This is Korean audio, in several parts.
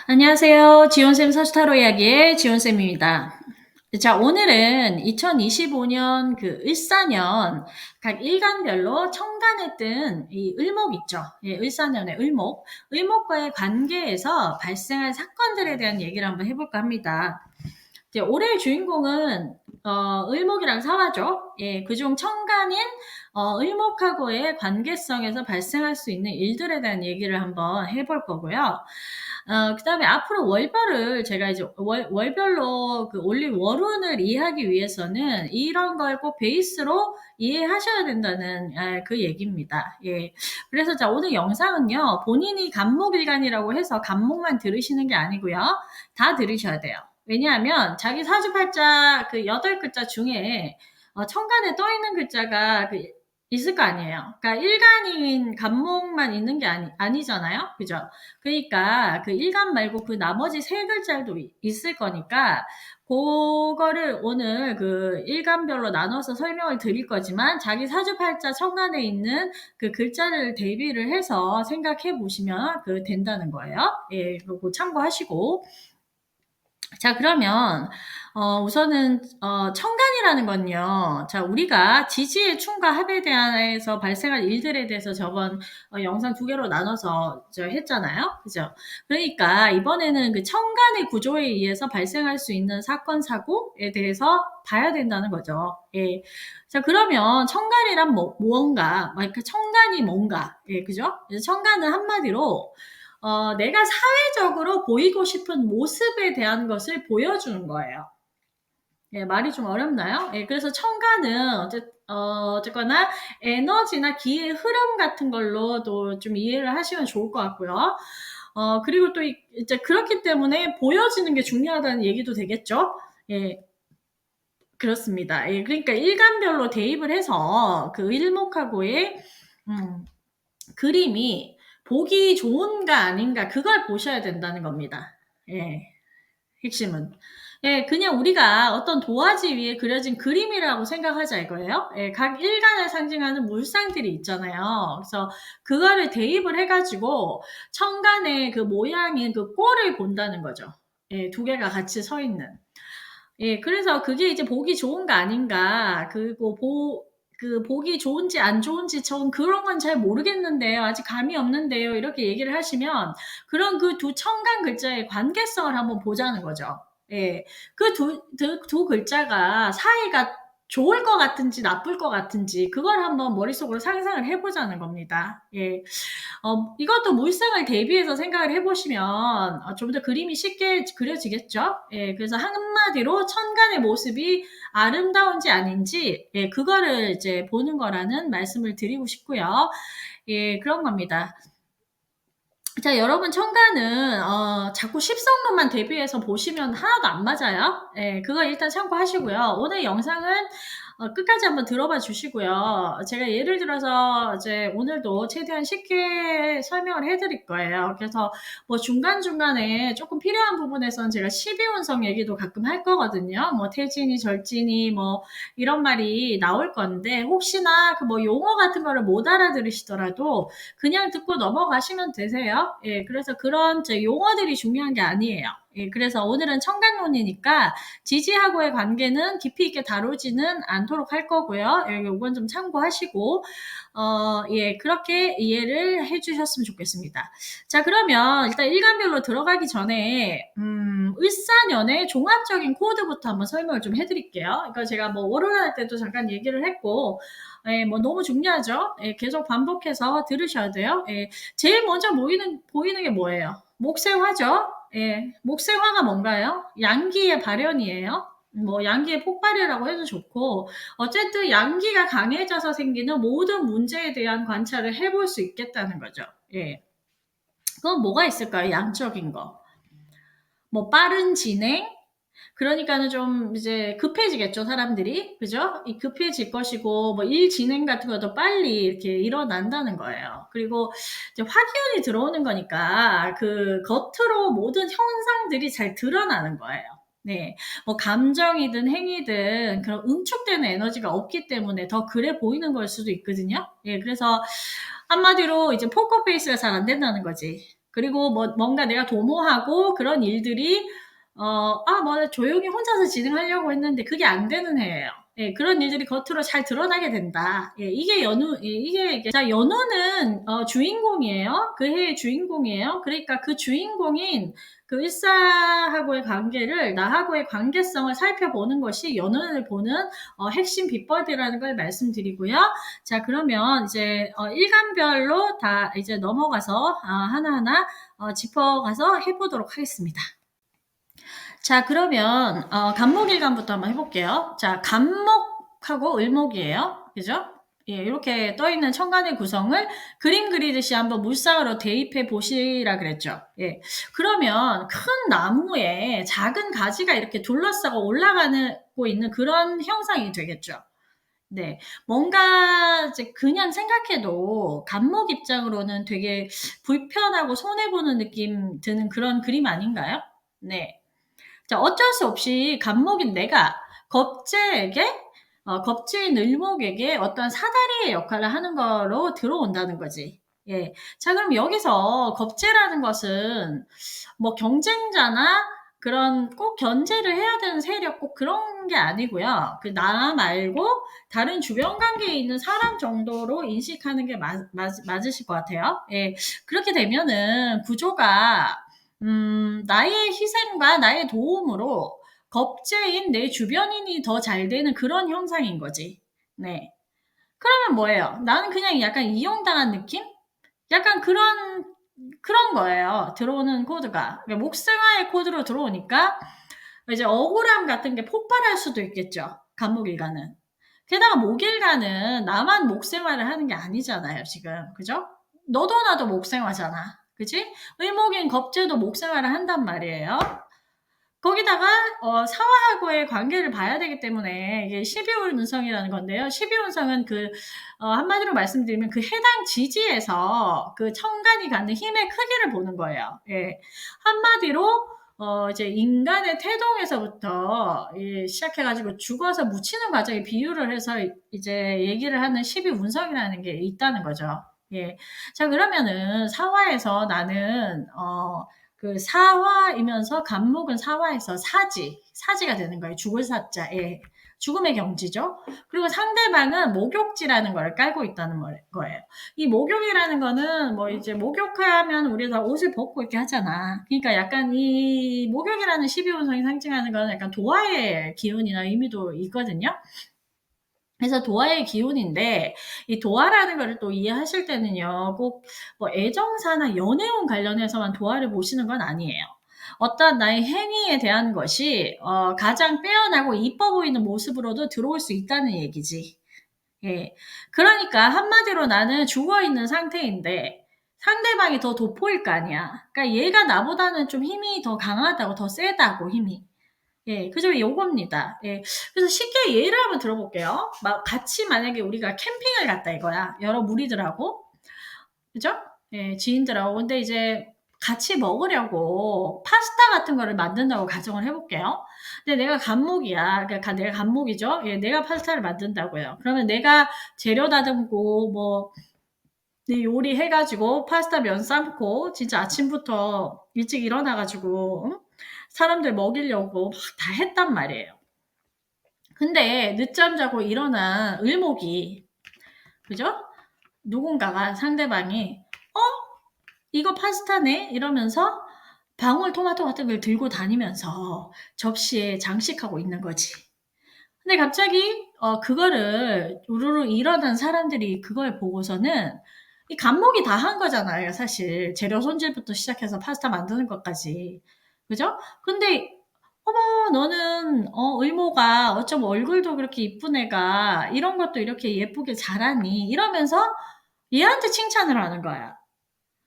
안녕하세요. 지원쌤 서스타로 이야기의 지원쌤입니다. 자, 오늘은 2025년 그 을사년 각 일간별로 천간에 뜬 이 을목 있죠. 예, 을사년의 을목. 을목과의 관계에서 발생할 사건들에 대한 얘기를 한번 해볼까 합니다. 이제 올해의 주인공은 을목이랑 사화죠. 예, 그중 천간인 을목하고의 관계성에서 발생할 수 있는 일들에 대한 얘기를 한번 해볼 거고요. 그다음에 앞으로 월별을 제가 이제 월별로 그 올릴 월운을 이해하기 위해서는 이런 걸 꼭 베이스로 이해하셔야 된다는 그 얘기입니다. 예. 그래서 자, 오늘 영상은요, 본인이 간목일간이라고 해서 간목만 들으시는 게 아니고요, 다 들으셔야 돼요. 왜냐하면 자기 사주팔자 그 8글자 중에 천간에 떠 있는 글자가 있을 거 아니에요. 그러니까 일간인 간목만 있는 게 아니잖아요. 그죠? 그러니까 그 일간 말고 그 나머지 세 글자도 있을 거니까 그거를 오늘 그 일간별로 나눠서 설명을 드릴 거지만 자기 사주팔자 천간에 있는 그 글자를 대비를 해서 생각해 보시면 된다는 거예요. 예, 그거 참고하시고. 자, 그러면 우선은 천간이라는 건요. 자, 우리가 지지의 충과 합에 대해서 발생할 일들에 대해서 저번 영상 2개로 나눠서 했잖아요. 그죠? 그러니까 이번에는 그 천간의 구조에 의해서 발생할 수 있는 사건 사고에 대해서 봐야 된다는 거죠. 예. 자, 그러면 천간이란 무언가, 그 천간이 뭔가, 예, 그죠? 천간은 한마디로 내가 사회적으로 보이고 싶은 모습에 대한 것을 보여주는 거예요. 예, 말이 좀 어렵나요? 예, 그래서 천간은 어쨌거나 에너지나 기의 흐름 같은 걸로도 좀 이해를 하시면 좋을 것 같고요. 그리고 또 이제 그렇기 때문에 보여지는 게 중요하다는 얘기도 되겠죠? 예, 그렇습니다. 예, 그러니까 일간별로 대입을 해서 그 일목하고의 그림이 보기 좋은가 아닌가 그걸 보셔야 된다는 겁니다. 예, 핵심은. 예, 그냥 우리가 어떤 도화지 위에 그려진 그림이라고 생각하자 이거예요. 예, 각 일간을 상징하는 물상들이 있잖아요. 그래서 그거를 대입을 해가지고 천간의 그 모양인 그 꼴을 본다는 거죠. 예, 2개가 같이 서 있는. 예, 그래서 그게 이제 보기 좋은가 아닌가, 그리고 보기 좋은지 안 좋은지 전 그런 건 잘 모르겠는데요. 아직 감이 없는데요. 이렇게 얘기를 하시면 그런 그 두 천간 글자의 관계성을 한번 보자는 거죠. 예. 두 글자가 사이가 좋을 것 같은지 나쁠 것 같은지 그걸 한번 머릿속으로 상상을 해보자는 겁니다. 예. 이것도 물상을 대비해서 생각을 해보시면 좀 더 그림이 쉽게 그려지겠죠. 예, 그래서 한마디로 천간의 모습이 아름다운지 아닌지, 예, 그거를 이제 보는 거라는 말씀을 드리고 싶고요. 예, 그런 겁니다. 자, 여러분 천간은 자꾸 십성론만 대비해서 보시면 하나도 안 맞아요. 예, 그거 일단 참고하시고요. 오늘 영상은 끝까지 한번 들어봐 주시고요. 제가 예를 들어서 이제 오늘도 최대한 쉽게 설명을 해드릴 거예요. 그래서 뭐 중간중간에 조금 필요한 부분에서는 제가 12운성 얘기도 가끔 할 거거든요. 뭐 태진이, 절진이 뭐 이런 말이 나올 건데 혹시나 그 뭐 용어 같은 거를 못 알아들으시더라도 그냥 듣고 넘어가시면 되세요. 예, 그래서 그런 용어들이 중요한 게 아니에요. 예, 그래서 오늘은 천간론이니까 지지하고의 관계는 깊이 있게 다루지는 않도록 할 거고요. 예, 이건 좀 참고하시고 예, 그렇게 이해를 해주셨으면 좋겠습니다. 자, 그러면 일단 일간별로 들어가기 전에 을사년의 종합적인 코드부터 한번 설명을 좀 해드릴게요. 그러니까 제가 뭐 월요일 할 때도 잠깐 얘기를 했고 예, 뭐 너무 중요하죠. 예, 계속 반복해서 들으셔야 돼요. 예, 제일 먼저 보이는 게 뭐예요? 목생화죠. 예, 목생화가 뭔가요? 양기의 발현이에요. 뭐 양기의 폭발이라고 해도 좋고 어쨌든 양기가 강해져서 생기는 모든 문제에 대한 관찰을 해볼 수 있겠다는 거죠. 예, 그건 뭐가 있을까요? 양적인 거. 뭐 빠른 진행, 그러니까는 좀 이제 급해지겠죠, 사람들이. 그죠? 급해질 것이고, 뭐 일 진행 같은 것도 빨리 이렇게 일어난다는 거예요. 그리고 이제 화기운이 들어오는 거니까 그 겉으로 모든 현상들이 잘 드러나는 거예요. 네. 뭐 감정이든 행위든 그런 응축되는 에너지가 없기 때문에 더 그래 보이는 걸 수도 있거든요. 예, 그래서 한마디로 이제 포커페이스가 잘 안 된다는 거지. 그리고 뭔가 내가 도모하고 그런 일들이 뭐 조용히 혼자서 진행하려고 했는데 그게 안 되는 해예요. 예, 그런 일들이 겉으로 잘 드러나게 된다. 예, 이게 연우, 예, 이게, 자, 연우는, 주인공이에요. 그 해의 주인공이에요. 그러니까 그 주인공인 그 일사하고의 관계를, 나하고의 관계성을 살펴보는 것이 연운을 보는, 핵심 비법이라는 걸 말씀드리고요. 자, 그러면 이제, 일간별로 다 이제 넘어가서, 하나하나, 짚어가서 해보도록 하겠습니다. 자, 그러면 간목일간부터 한번 해볼게요. 자, 간목하고 을목이에요. 그죠? 예, 이렇게 떠있는 천간의 구성을 그림 그리듯이 한번 물상으로 대입해 보시라 그랬죠. 예. 그러면 큰 나무에 작은 가지가 이렇게 둘러싸고 올라가고 있는 그런 형상이 되겠죠. 네. 뭔가 이제 그냥 생각해도 간목 입장으로는 되게 불편하고 손해보는 느낌 드는 그런 그림 아닌가요? 네. 자, 어쩔 수 없이 간목인 내가 겁재에게 겁재인 을목에게 어떤 사다리의 역할을 하는 거로 들어온다는 거지. 예. 자, 그럼 여기서 겁재라는 것은 뭐 경쟁자나 그런 꼭 견제를 해야 되는 세력 꼭 그런 게 아니고요. 그 나 말고 다른 주변 관계에 있는 사람 정도로 인식하는 게 맞으실 것 같아요. 예. 그렇게 되면은 구조가 나의 희생과 나의 도움으로 겁재인 내 주변인이 더 잘 되는 그런 형상인 거지. 네. 그러면 뭐예요? 나는 그냥 약간 이용당한 느낌? 약간 그런 거예요. 들어오는 코드가. 그러니까 목생화의 코드로 들어오니까 이제 억울함 같은 게 폭발할 수도 있겠죠. 간목일가는. 게다가 목일가는 나만 목생화를 하는 게 아니잖아요, 지금. 그죠? 너도 나도 목생화잖아. 그지? 을목인 겁재도 목생화를 한단 말이에요. 거기다가 사화하고의 관계를 봐야 되기 때문에 이게 12월 운성이라는 건데요. 12월 운성은 한마디로 말씀드리면 그 해당 지지에서 그 천간이 갖는 힘의 크기를 보는 거예요. 예. 한마디로 이제 인간의 태동에서부터 시작해가지고 죽어서 묻히는 과정에 비유를 해서 이제 얘기를 하는 12 운성이라는 게 있다는 거죠. 예. 자, 그러면은 사화에서 나는 그 사화이면서 간목은 사화에서 사지가 되는 거예요. 죽을 사자, 예. 죽음의 경지죠. 그리고 상대방은 목욕지라는 걸 깔고 있다는 거예요. 이 목욕이라는 거는 뭐 이제 목욕하면 우리 다 옷을 벗고 이렇게 하잖아. 그러니까 약간 이 목욕이라는 12운성이 상징하는 거는 약간 도화의 기운이나 의미도 있거든요. 그래서 도화의 기운인데 이 도화라는 거를 또 이해하실 때는요. 꼭 뭐 애정사나 연애운 관련해서만 도화를 보시는 건 아니에요. 어떤 나의 행위에 대한 것이 가장 빼어나고 이뻐 보이는 모습으로도 들어올 수 있다는 얘기지. 예. 그러니까 한마디로 나는 죽어 있는 상태인데 상대방이 더 돋보일 거 아니야. 그러니까 얘가 나보다는 좀 힘이 더 강하다고 더 세다고 힘이. 예, 그죠? 요겁니다. 예. 그래서 쉽게 예를 한번 들어볼게요. 같이 만약에 우리가 캠핑을 갔다 이거야. 여러 무리들하고. 그죠? 예, 지인들하고. 근데 이제 같이 먹으려고 파스타 같은 거를 만든다고 가정을 해볼게요. 근데 내가 간목이야. 그러니까 내가 간목이죠. 예, 내가 파스타를 만든다고요. 그러면 내가 재료 다듬고, 내 요리 해가지고 파스타 면 삶고, 진짜 아침부터 일찍 일어나가지고, 응? 사람들 먹이려고 막 다 했단 말이에요. 근데 늦잠 자고 일어난 을목이, 그죠? 누군가가 상대방이, 이거 파스타네? 이러면서 방울토마토 같은 걸 들고 다니면서 접시에 장식하고 있는 거지. 근데 갑자기, 그거를 우르르 일어난 사람들이 그걸 보고서는 이 간목이 다 한 거잖아요, 사실. 재료 손질부터 시작해서 파스타 만드는 것까지. 그죠? 근데 어머, 너는 의모가 어쩜 얼굴도 그렇게 이쁜 애가 이런 것도 이렇게 예쁘게 잘하니 이러면서 얘한테 칭찬을 하는 거야.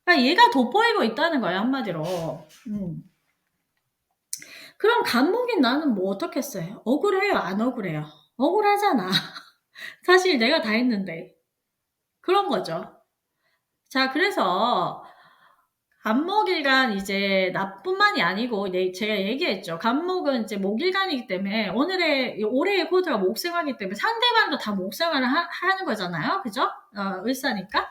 그러니까 얘가 돋보이고 있다는 거야, 한마디로. 그럼 간목인 나는 뭐 어떻겠어요? 억울해요, 안 억울해요? 억울하잖아. 사실 내가 다 했는데. 그런 거죠. 자, 그래서 간목일간 이제 나뿐만이 아니고 제가 얘기했죠. 간목은 이제 목일간이기 때문에 올해의 코드가 목생화이기 때문에 상대방도 다 목생화를 하는 거잖아요. 그죠? 을사니까.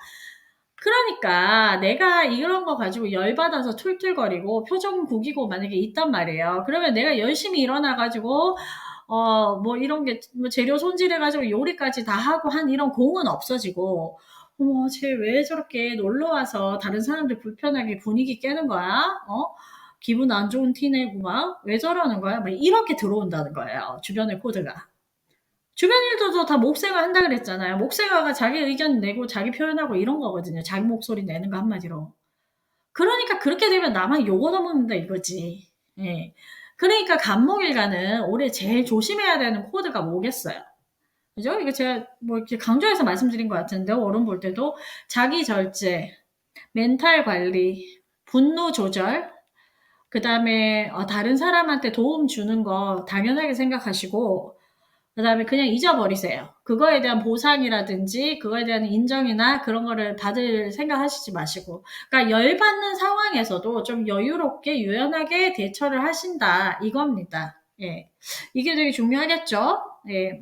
그러니까 내가 이런 거 가지고 열받아서 툴툴거리고 표정 구기고 만약에 있단 말이에요. 그러면 내가 열심히 일어나 가지고 뭐 이런 게 뭐 재료 손질해 가지고 요리까지 다 하고 한 이런 공은 없어지고, 어머 쟤 왜 저렇게 놀러 와서 다른 사람들 불편하게 분위기 깨는 거야? 기분 안 좋은 티 내고 막 왜 저러는 거야? 막 이렇게 들어온다는 거예요, 주변의 코드가. 주변 일들도 다 목세가 한다 그랬잖아요. 목세가가 자기 의견 내고 자기 표현하고 이런 거거든요. 자기 목소리 내는 거 한마디로. 그러니까 그렇게 되면 나만 욕 얻어먹는다 이거지. 예. 그러니까 간목일가는 올해 제일 조심해야 되는 코드가 뭐겠어요? 그죠? 이거 제가 뭐 이렇게 강조해서 말씀드린 것 같은데, 워론 볼 때도 자기 절제, 멘탈 관리, 분노 조절, 그 다음에 다른 사람한테 도움 주는 거 당연하게 생각하시고, 그 다음에 그냥 잊어버리세요. 그거에 대한 보상이라든지 그거에 대한 인정이나 그런 거를 받을 생각하시지 마시고, 그러니까 열받는 상황에서도 좀 여유롭게 유연하게 대처를 하신다 이겁니다. 예, 이게 되게 중요하겠죠. 예.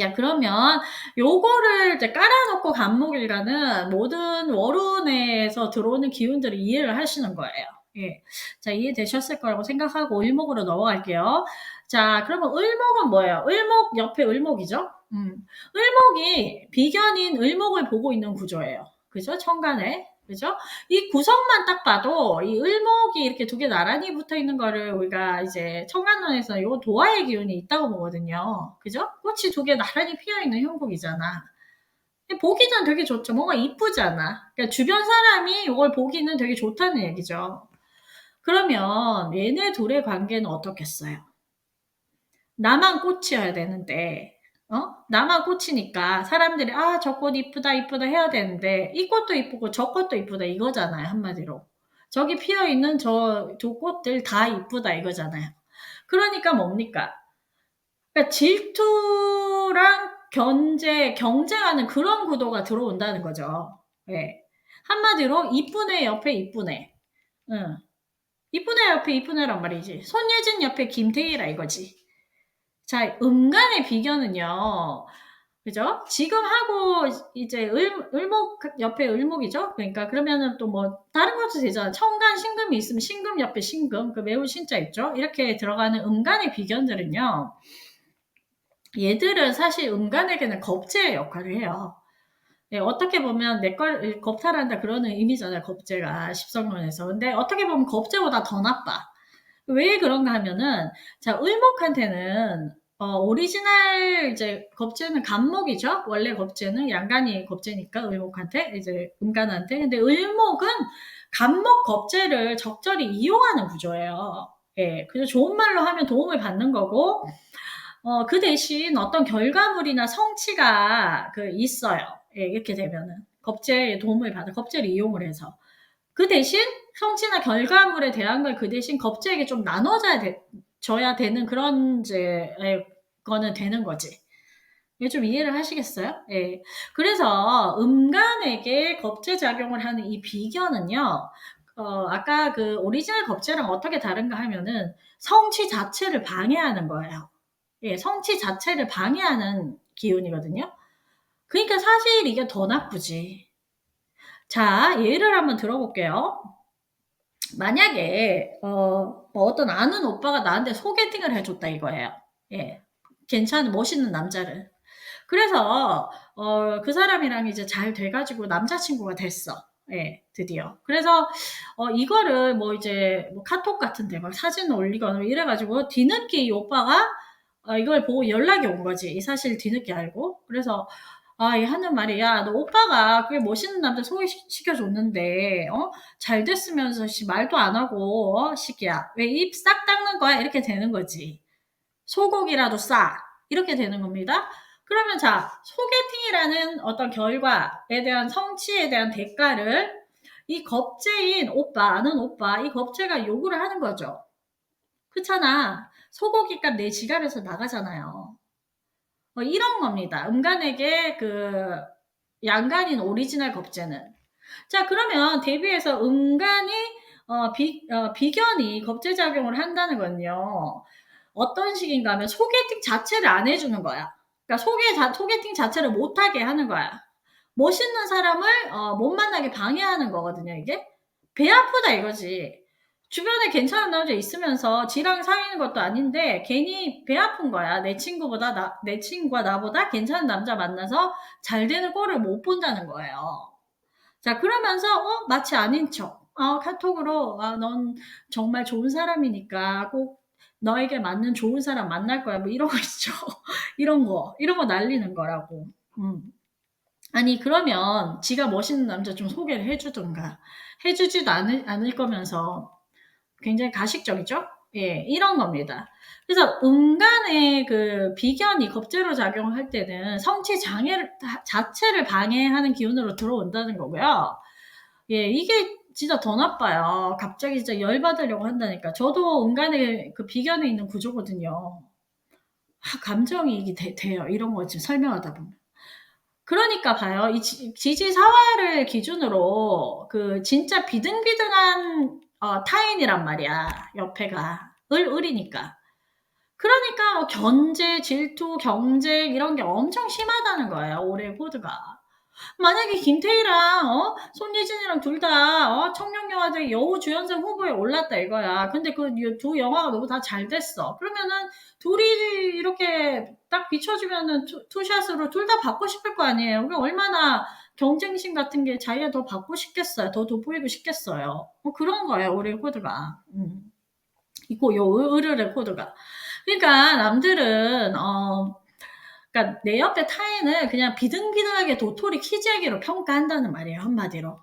야, 그러면 요거를 이제 깔아놓고 간목일가는 모든 월운에서 들어오는 기운들을 이해를 하시는 거예요. 예. 자, 이해되셨을 거라고 생각하고 을목으로 넘어갈게요. 자, 그러면 을목은 뭐예요? 을목 옆에 을목이죠? 을목이 비견인 을목을 보고 있는 구조예요. 그죠? 천간에. 그죠? 이 구성만 딱 봐도 이 을목이 이렇게 두 개 나란히 붙어 있는 거를 우리가 이제 천간론에서 요 도화의 기운이 있다고 보거든요. 그죠? 꽃이 두 개 나란히 피어 있는 형국이잖아. 보기는 되게 좋죠. 뭔가 이쁘잖아. 그러니까 주변 사람이 이걸 보기는 되게 좋다는 얘기죠. 그러면 얘네 둘의 관계는 어떻겠어요? 나만 꽃이어야 되는데, 나만 꽃이니까 사람들이 저 꽃 이쁘다 이쁘다 해야 되는데, 이 꽃도 이쁘고 저 꽃도 이쁘다 이거잖아요, 한마디로. 저기 피어 있는 저 두 꽃들 다 이쁘다 이거잖아요. 그러니까 뭡니까? 그러니까 질투랑 경쟁하는 그런 구도가 들어온다는 거죠. 예. 한마디로 이쁜 애 옆에 이쁜 애. 응. 이쁜 애 옆에 이쁜 애란 말이지. 손예진 옆에 김태희라 이거지. 자, 음간의 비견은요. 그죠? 지금 하고 이제 을목 옆에 을목이죠? 그러니까 그러면은 또 뭐 다른 것도 되잖아. 천간 신금이 있으면 신금 옆에 신금, 그 매우 신자 있죠? 이렇게 들어가는 음간의 비견들은요. 얘들은 사실 음간에게는 겁제의 역할을 해요. 네, 어떻게 보면 내 걸 겁탈한다 그러는 의미잖아요. 겁제가 십성론에서. 근데 어떻게 보면 겁제보다 더 나빠. 왜 그런가 하면은, 자, 을목한테는 오리지널 이제 겁제는 간목이죠. 원래 겁제는 양간이 겁제니까 을목한테 이제 음간한테. 근데 을목은 간목 겁제를 적절히 이용하는 구조예요. 예, 그래서 좋은 말로 하면 도움을 받는 거고, 그 대신 어떤 결과물이나 성취가 있어요. 예, 이렇게 되면은. 겁제의 도움을 받아, 겁제를 이용을 해서. 그 대신 성취나 결과물에 대한 걸 그 대신 겁제에게 좀 줘야 되는 그런 거는 되는 거지. 이게 좀 이해를 하시겠어요? 예. 그래서 음간에게 겁제 작용을 하는 이 비견은요, 아까 그 오리지널 겁제랑 어떻게 다른가 하면은 성취 자체를 방해하는 거예요. 예, 성취 자체를 방해하는 기운이거든요. 그러니까 사실 이게 더 나쁘지. 자, 예를 한번 들어볼게요. 만약에 뭐 어떤 아는 오빠가 나한테 소개팅을 해줬다 이거예요. 예, 괜찮은 멋있는 남자를. 그래서 그 사람이랑 이제 잘 돼가지고 남자친구가 됐어. 예, 드디어. 그래서 이거를 뭐 이제 뭐 카톡 같은데 막 사진 올리거나 이래가지고 뒤늦게 이 오빠가 이걸 보고 연락이 온 거지. 이 사실 뒤늦게 알고. 그래서 얘 하는 말이, 야, 너 오빠가 그게 멋있는 남자 소개시켜줬는데, 잘 됐으면서, 말도 안 하고, 시기야. 왜 입 싹 닦는 거야? 이렇게 되는 거지. 소고기라도 싸. 이렇게 되는 겁니다. 그러면 자, 소개팅이라는 어떤 결과에 대한 성취에 대한 대가를 이 겁제인 오빠, 아는 오빠, 이 겁제가 요구를 하는 거죠. 그렇잖아. 소고기값 내 지갑에서 나가잖아요. 이런 겁니다. 음간에게 양간인 오리지널 겁제는. 자, 그러면 대비해서 음간이 비견이 겁제작용을 한다는 건요. 어떤 식인가 하면 소개팅 자체를 안 해주는 거야. 그러니까 소개팅 자체를 못하게 하는 거야. 멋있는 사람을 못 만나게 방해하는 거거든요, 이게. 배 아프다 이거지. 주변에 괜찮은 남자 있으면서 지랑 사귀는 것도 아닌데 괜히 배 아픈 거야. 내 친구가 나보다 괜찮은 남자 만나서 잘 되는 꼴을 못 본다는 거예요. 자, 그러면서 마치 아닌 척 카톡으로 넌 정말 좋은 사람이니까 꼭 너에게 맞는 좋은 사람 만날 거야. 뭐 이런 거 있죠. 이런 거 날리는 거라고. 음. 아니 그러면 지가 멋있는 남자 좀 소개를 해 주든가. 해 주지도 않을 거면서 굉장히 가식적이죠? 예, 이런 겁니다. 그래서 음간의 그 비견이 겁제로 작용할 때는 성취 장애를 자체를 방해하는 기운으로 들어온다는 거고요. 예, 이게 진짜 더 나빠요. 갑자기 진짜 열 받으려고 한다니까. 저도 음간의 그 비견에 있는 구조거든요. 감정이입이 돼요. 이런 거 지금 설명하다 보면. 그러니까 봐요. 이 지지사화를 기준으로 그 진짜 비등비등한 타인이란 말이야. 옆에가 을이니까. 그러니까 뭐 견제, 질투, 경쟁 이런 게 엄청 심하다는 거예요. 올해 코드가. 만약에 김태희랑 손예진이랑 둘 다 청룡영화제 여우주연상 후보에 올랐다 이거야. 근데 그 두 영화가 너무 다 잘 됐어. 그러면은 둘이 이렇게 딱 비춰주면은 투샷으로 둘 다 받고 싶을 거 아니에요. 그러니까 얼마나 경쟁심 같은 게 자기가 더 받고 싶겠어요. 더 돋보이고 싶겠어요. 그런 거예요. 올해 코드가. 있고 요 으르르 코드가. 그러니까 남들은 그러니까 내 옆에 타인을 그냥 비등비등하게 도토리 키재기로 평가한다는 말이에요, 한마디로.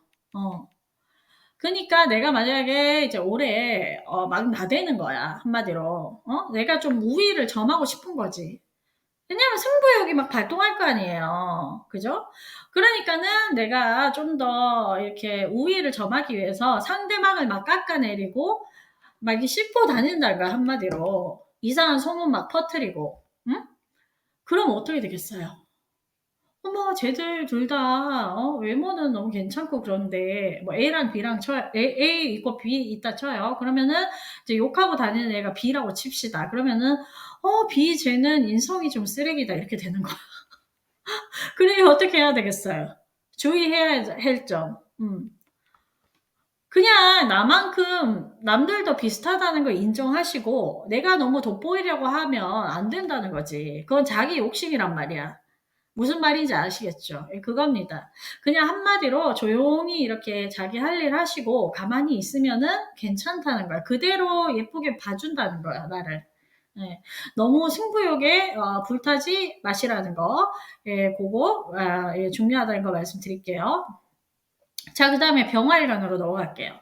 그러니까 내가 만약에 이제 올해 막 나대는 거야, 한마디로. 내가 좀 우위를 점하고 싶은 거지. 왜냐면 승부욕이 막 발동할 거 아니에요. 그죠? 그러니까는 내가 좀 더 이렇게 우위를 점하기 위해서 상대방을 막 깎아내리고 막 이렇게 씹고 다닌다는 거야, 한마디로. 이상한 소문 막 퍼뜨리고. 응? 그럼 어떻게 되겠어요? 어머, 쟤들 둘 다, 외모는 너무 괜찮고 그런데, 뭐, A랑 B랑 쳐요. A 있고 B 있다 쳐요. 그러면은, 이제 욕하고 다니는 애가 B라고 칩시다. 그러면은, B 쟤는 인성이 좀 쓰레기다. 이렇게 되는 거야. 그래, 어떻게 해야 되겠어야 주의해야 할 점. 그냥 나만큼 남들도 비슷하다는 걸 인정하시고, 내가 너무 돋보이려고 하면 안 된다는 거지. 그건 자기 욕심이란 말이야. 무슨 말인지 아시겠죠? 예, 그겁니다. 그냥 한마디로 조용히 이렇게 자기 할 일 하시고 가만히 있으면은 괜찮다는 거야. 그대로 예쁘게 봐준다는 거야, 나를. 예, 너무 승부욕에 불타지 마시라는 거, 예, 그거 예, 중요하다는 거 말씀드릴게요. 자, 그 다음에 병화일간으로 넘어갈게요.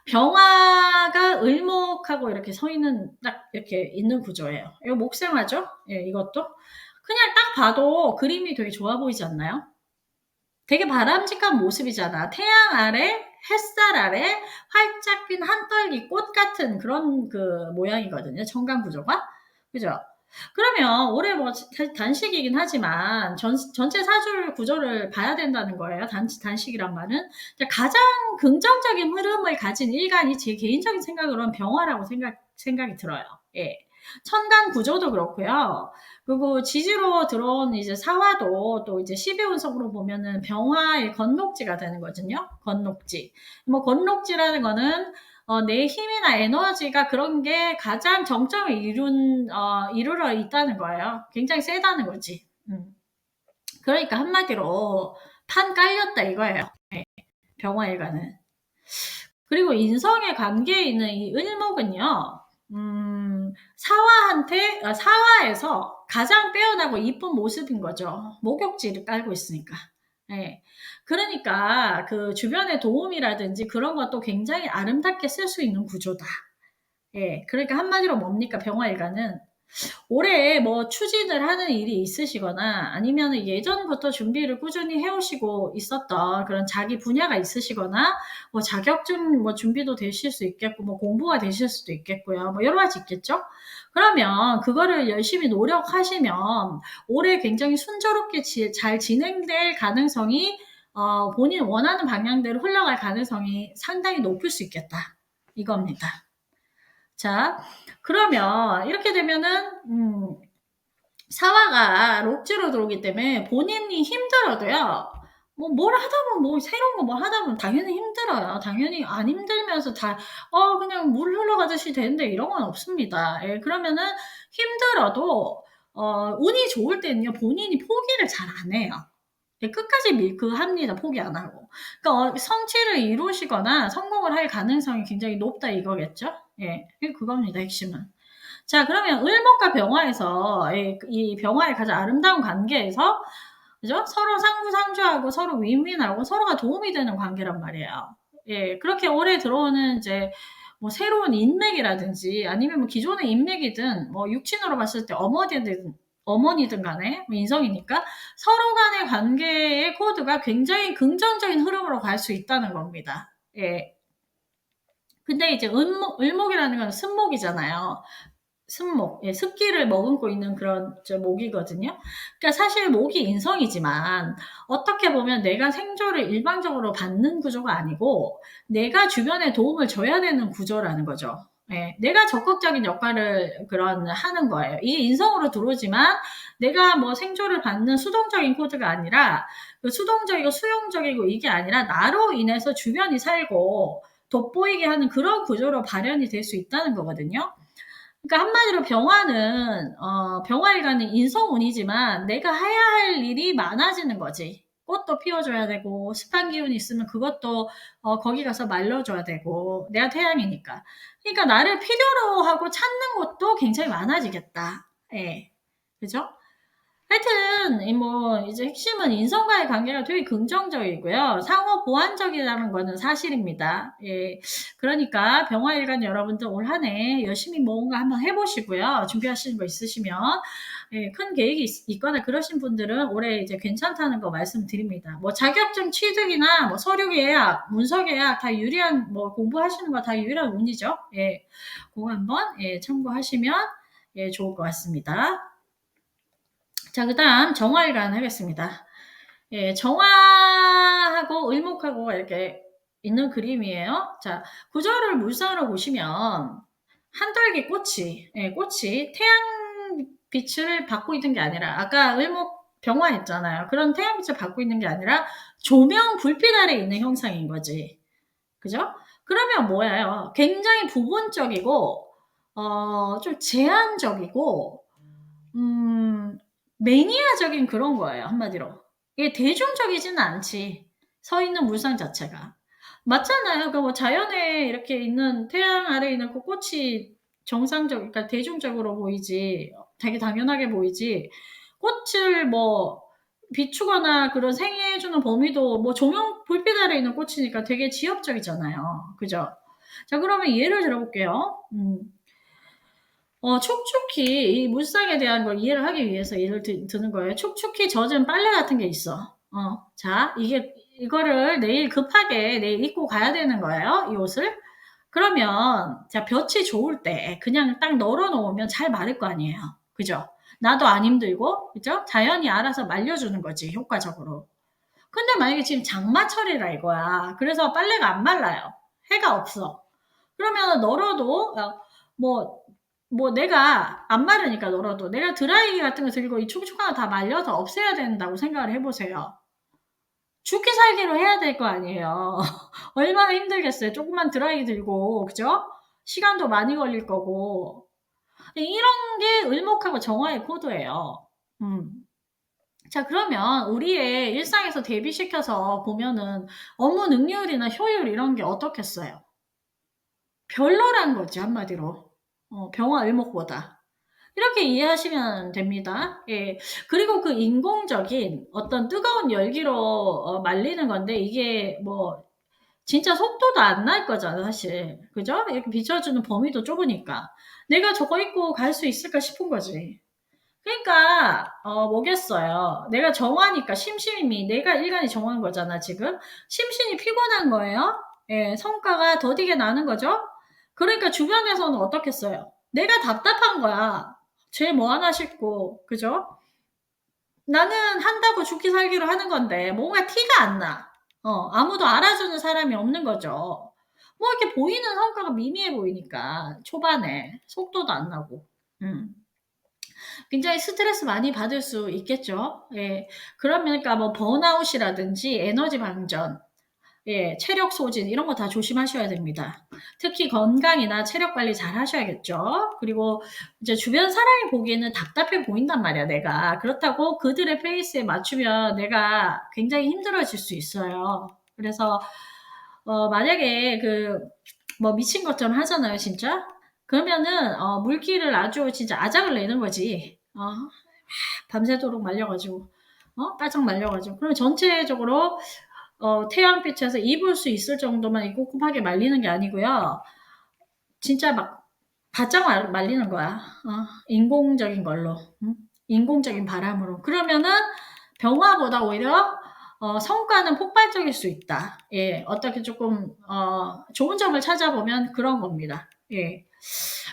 병화가 을목하고 이렇게 서 있는, 딱 이렇게 있는 구조예요. 이거 목생화죠? 예, 이것도. 그냥 딱 봐도 그림이 되게 좋아 보이지 않나요? 되게 바람직한 모습이잖아. 태양 아래, 햇살 아래, 활짝 핀 한떨기 꽃 같은 그런 그 모양이거든요. 천간 구조가. 그죠? 그러면 올해 뭐 단식이긴 하지만 전체 사주 구조를 봐야 된다는 거예요. 단식이란 말은. 가장 긍정적인 흐름을 가진 일간이 제 개인적인 생각으로는 병화라고 생각이 들어요. 예. 천간 구조도 그렇고요. 그리고 지지로 들어온 이제 사화도 또 이제 12운석으로 보면은 병화의 건록지가 되는 거거든요. 건록지. 뭐 건록지라는 거는 내 힘이나 에너지가 그런 게 가장 정점을 이루러 있다는 거예요. 굉장히 세다는 거지. 그러니까 한마디로 판 깔렸다 이거예요. 네, 병화일가는. 그리고 인성의 관계에 있는 이 을목은요, 사화에서 가장 빼어나고 이쁜 모습인 거죠. 목욕지를 깔고 있으니까. 예. 그러니까 그 주변의 도움이라든지 그런 것도 굉장히 아름답게 쓸 수 있는 구조다. 예. 그러니까 한마디로 뭡니까? 병화일가는 올해 뭐 추진을 하는 일이 있으시거나 아니면 예전부터 준비를 꾸준히 해오시고 있었던 그런 자기 분야가 있으시거나 뭐 자격증 뭐 준비도 되실 수 있겠고 뭐 공부가 되실 수도 있겠고요. 뭐 여러 가지 있겠죠? 그러면 그거를 열심히 노력하시면 올해 굉장히 순조롭게 잘 진행될 가능성이 본인 원하는 방향대로 흘러갈 가능성이 상당히 높을 수 있겠다. 이겁니다. 자, 그러면 이렇게 되면은 사화가 록지로 들어오기 때문에 본인이 힘들어도요. 뭘 하다 보면 새로운 거 뭘 하다 보면 당연히 힘들어요. 당연히 안 힘들면서 다 그냥 물 흘러가듯이 되는데 이런 건 없습니다. 예. 그러면은 힘들어도 운이 좋을 때는요 본인이 포기를 잘 안 해요. 예 끝까지 합니다, 포기 안 하고. 그러니까 성취를 이루시거나 성공을 할 가능성이 굉장히 높다 이거겠죠? 예. 그겁니다, 핵심은. 자 그러면 을목과 병화에서 이 병화의 가장 아름다운 관계에서 그죠? 서로 상부상조하고 서로 윈윈하고 서로가 도움이 되는 관계란 말이에요. 예. 그렇게 올해 들어오는 이제 뭐 새로운 인맥이라든지 아니면 뭐 기존의 인맥이든 뭐 육친으로 봤을 때 어머니든 간에 뭐 인성이니까 서로 간의 관계의 코드가 굉장히 긍정적인 흐름으로 갈 수 있다는 겁니다. 예. 근데 이제 을목이라는 건 습목이잖아요. 습목. 예, 습기를 머금고 있는 그런 목이거든요. 그러니까 사실 목이 인성이지만 어떻게 보면 내가 생조를 일방적으로 받는 구조가 아니고 내가 주변에 도움을 줘야 되는 구조라는 거죠. 예, 내가 적극적인 역할을 하는 거예요. 이게 인성으로 들어오지만 내가 뭐 생조를 받는 수동적인 코드가 아니라 그 수동적이고 수용적이고 이게 아니라 나로 인해서 주변이 살고 돋보이게 하는 그런 구조로 발현이 될 수 있다는 거거든요. 그러니까 한마디로 병화일간은 인성운이지만 내가 해야 할 일이 많아지는 거지. 꽃도 피워줘야 되고 습한 기운이 있으면 그것도 거기 가서 말려줘야 되고 내가 태양이니까. 그러니까 나를 필요로 하고 찾는 것도 굉장히 많아지겠다. 예. 그죠? 하여튼 이제 핵심은 인성과의 관계가 되게 긍정적이고요. 상호 보완적이라는 거는 사실입니다. 예. 그러니까 병화일간 여러분들 올 한 해 열심히 뭔가 한번 해 보시고요. 준비하시는 거 있으시면 예 큰 계획이 있거나 그러신 분들은 올해 이제 괜찮다는 거 말씀드립니다. 뭐 자격증 취득이나 뭐 서류 계약, 문서 계약 다 유리한 공부하시는 거 다 유리한 운이죠. 예. 고거 한번 참고하시면 좋을 것 같습니다. 자, 그다음 정화일간 하겠습니다. 예, 정화하고 을목하고 이렇게 있는 그림이에요. 자, 구조를 물상으로 보시면 한떨기 꽃이 태양빛을 받고 있는 게 아니라 아까 을목 병화 했잖아요. 그런 태양빛을 받고 있는 게 아니라 조명 불빛 아래 있는 형상인 거지. 그죠? 그러면 뭐예요? 굉장히 부분적이고 좀 제한적이고 매니아적인 그런 거예요, 한마디로. 이게 대중적이지는 않지. 서 있는 물상 자체가. 맞잖아요. 그러니까 뭐 자연에 이렇게 있는 태양 아래에 있는 그 꽃이 그러니까 대중적으로 보이지, 되게 당연하게 보이지. 꽃을 뭐 비추거나 그런 생해주는 범위도 뭐 조명 불빛 아래 있는 꽃이니까 되게 지엽적이잖아요. 그죠? 자, 그러면 예를 들어볼게요. 촉촉히 이 물상에 대한 걸 이해를 하기 위해서 예를 드는 거예요. 촉촉히 젖은 빨래 같은 게 있어. 자, 이거를 내일 입고 가야 되는 거예요, 이 옷을. 그러면, 자, 볕이 좋을 때 그냥 딱 널어 놓으면 잘 마를 거 아니에요. 그죠? 나도 안 힘들고, 그죠? 자연이 알아서 말려주는 거지, 효과적으로. 근데 만약에 지금 장마철이라 이거야. 그래서 빨래가 안 말라요. 해가 없어. 그러면 널어도 뭐 내가 안 마르니까 널어도 내가 드라이기 같은 거 들고 이 촉촉한 거 다 말려서 없애야 된다고 생각을 해보세요. 죽기 살기로 해야 될 거 아니에요. 얼마나 힘들겠어요. 조그만 드라이기 들고 그죠? 시간도 많이 걸릴 거고 이런 게 을목하고 정화의 코드예요. 자 그러면 우리의 일상에서 대비시켜서 보면은 업무 능률이나 효율 이런 게 어떻겠어요? 별로란 거지 한마디로. 병화 을목보다. 이렇게 이해하시면 됩니다. 예. 그리고 그 인공적인 어떤 뜨거운 열기로 말리는 건데 이게 뭐 진짜 속도도 안 날 거잖아 사실. 그죠? 이렇게 비춰주는 범위도 좁으니까. 내가 저거 입고 갈 수 있을까 싶은 거지. 그러니까 뭐겠어요. 내가 정하니까 심심이 내가 일간이 정한 거잖아 지금. 심신이 피곤한 거예요. 예, 성과가 더디게 나는 거죠. 그러니까 주변에서는 어떻겠어요. 내가 답답한 거야. 쟤 뭐 하나 싶고 그죠? 나는 한다고 죽기 살기로 하는 건데 뭔가 티가 안 나. 아무도 알아주는 사람이 없는 거죠. 뭐 이렇게 보이는 성과가 미미해 보이니까 초반에 속도도 안 나고. 음. 굉장히 스트레스 많이 받을 수 있겠죠. 예. 그러면 그러니까 뭐 번아웃이라든지 에너지 방전, 예, 체력 소진 이런 거 다 조심하셔야 됩니다. 특히 건강이나 체력 관리 잘 하셔야겠죠. 그리고 이제 주변 사람이 보기에는 답답해 보인단 말이야, 내가. 그렇다고 그들의 페이스에 맞추면 내가 굉장히 힘들어질 수 있어요. 그래서 만약에 뭐 미친 것처럼 하잖아요, 진짜. 그러면은 물기를 아주 진짜 아작을 내는 거지. 밤새도록 말려 가지고 바짝 말려 가지고. 그러면 전체적으로 태양빛에서 입을 수 있을 정도만 꿉꿉하게 말리는 게 아니고요. 진짜 막 바짝 말리는 거야. 인공적인 걸로. 응? 인공적인 바람으로. 그러면은 병화보다 오히려 성과는 폭발적일 수 있다. 예, 어떻게 조금 좋은 점을 찾아보면 그런 겁니다. 예.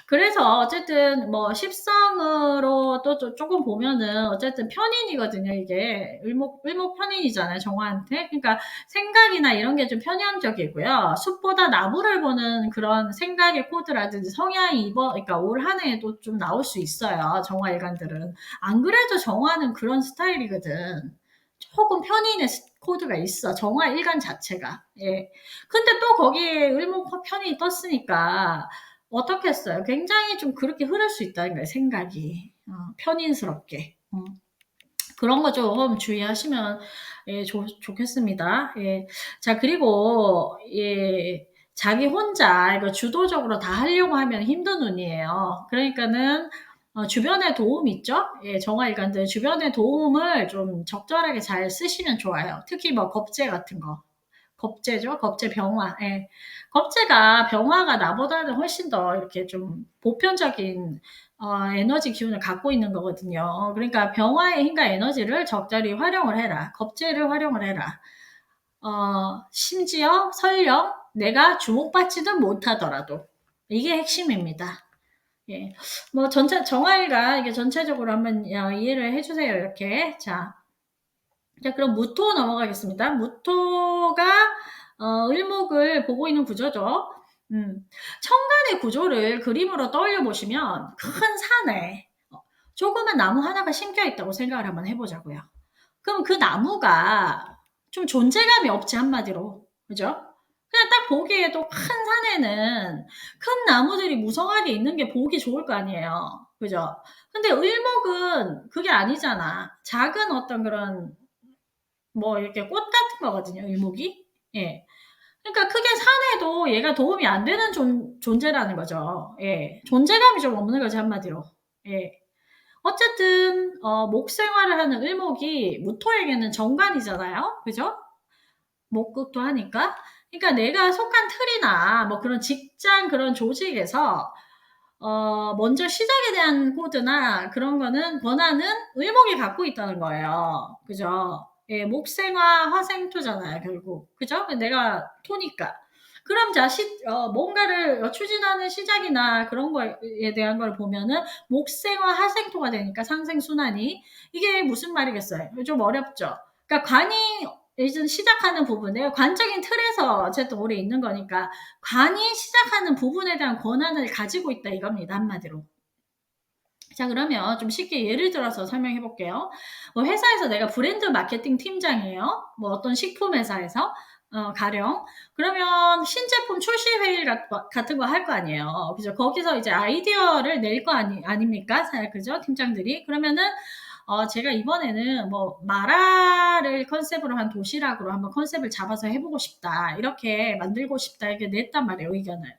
그래서 어쨌든 뭐 십성으로 또 조금 보면은 어쨌든 편인이거든요. 이게 을목 편인이잖아요. 정화한테. 그러니까 생각이나 이런 게 좀 편향적이고요. 숲보다 나무를 보는 그런 생각의 코드라든지 성향이 그러니까 올 한 해에도 좀 나올 수 있어요. 정화 일간들은. 안 그래도 정화는 그런 스타일이거든. 조금 편인의 코드가 있어. 정화 일간 자체가. 예. 근데 또 거기에 을목 편이 떴으니까 어떻겠어요? 굉장히 좀 그렇게 흐를 수 있다는 거예요, 생각이. 편인스럽게. 그런 거 좀 주의하시면 예, 좋겠습니다. 예. 자, 그리고 예, 자기 혼자 이거 주도적으로 다 하려고 하면 힘든 운이에요. 그러니까는 주변에 도움 있죠? 예, 정화일관들 주변의 도움을 좀 적절하게 잘 쓰시면 좋아요. 특히 뭐 겁재 같은 거. 겁재죠. 겁재 병화. 예. 겁재가 병화가 나보다는 훨씬 더 이렇게 좀 보편적인 에너지 기운을 갖고 있는 거거든요. 그러니까 병화의 힘과 에너지를 적절히 활용을 해라. 겁재를 활용을 해라. 심지어 설령 내가 주목받지는 못하더라도 이게 핵심입니다. 예. 뭐 정화일과 이게 전체적으로 한번 이해를 해주세요. 이렇게. 자, 그럼 무토 넘어가겠습니다. 무토가 을목을 보고 있는 구조죠. 천간의 구조를 그림으로 떠올려 보시면 큰 산에 조그만 나무 하나가 심겨 있다고 생각을 한번 해보자고요. 그럼 그 나무가 좀 존재감이 없지, 한마디로. 그죠? 그냥 딱 보기에도 큰 산에는 큰 나무들이 무성하게 있는 게 보기 좋을 거 아니에요. 그죠? 근데 을목은 그게 아니잖아. 작은 어떤 그런 뭐 이렇게 꽃 같은 거거든요, 을목이. 예. 그러니까 크게 산에도 얘가 도움이 안 되는 존재라는 거죠. 예. 존재감이 좀 없는 거죠, 한마디로. 예. 어쨌든 목 생활을 하는 을목이 무토에게는 정관이잖아요. 그죠? 목극도 하니까. 그러니까 내가 속한 틀이나 뭐 그런 직장 그런 조직에서 먼저 시작에 대한 코드나 그런 거는 권한은 을목이 갖고 있다는 거예요. 그죠? 예, 목생화 화생토잖아요, 결국. 그죠? 내가 토니까. 그럼 뭔가를 추진하는 시작이나 그런 거에 대한 걸 보면은 목생화 화생토가 되니까 상생순환이. 이게 무슨 말이겠어요? 좀 어렵죠? 그러니까 관이 이제 시작하는 부분에 관적인 틀에서 어쨌든 오래 있는 거니까 관이 시작하는 부분에 대한 권한을 가지고 있다 이겁니다. 한마디로. 자, 그러면 좀 쉽게 예를 들어서 설명해 볼게요. 뭐 회사에서 내가 브랜드 마케팅 팀장이에요. 뭐 어떤 식품 회사에서 가령. 그러면 신제품 출시 회의 같은 거 할 거 아니에요. 그죠? 거기서 이제 아이디어를 낼 거 아닙니까? 그죠? 팀장들이. 그러면은 제가 이번에는 뭐 마라를 컨셉으로 한 도시락으로 한번 컨셉을 잡아서 해보고 싶다. 이렇게 만들고 싶다. 이렇게 냈단 말이에요, 의견을.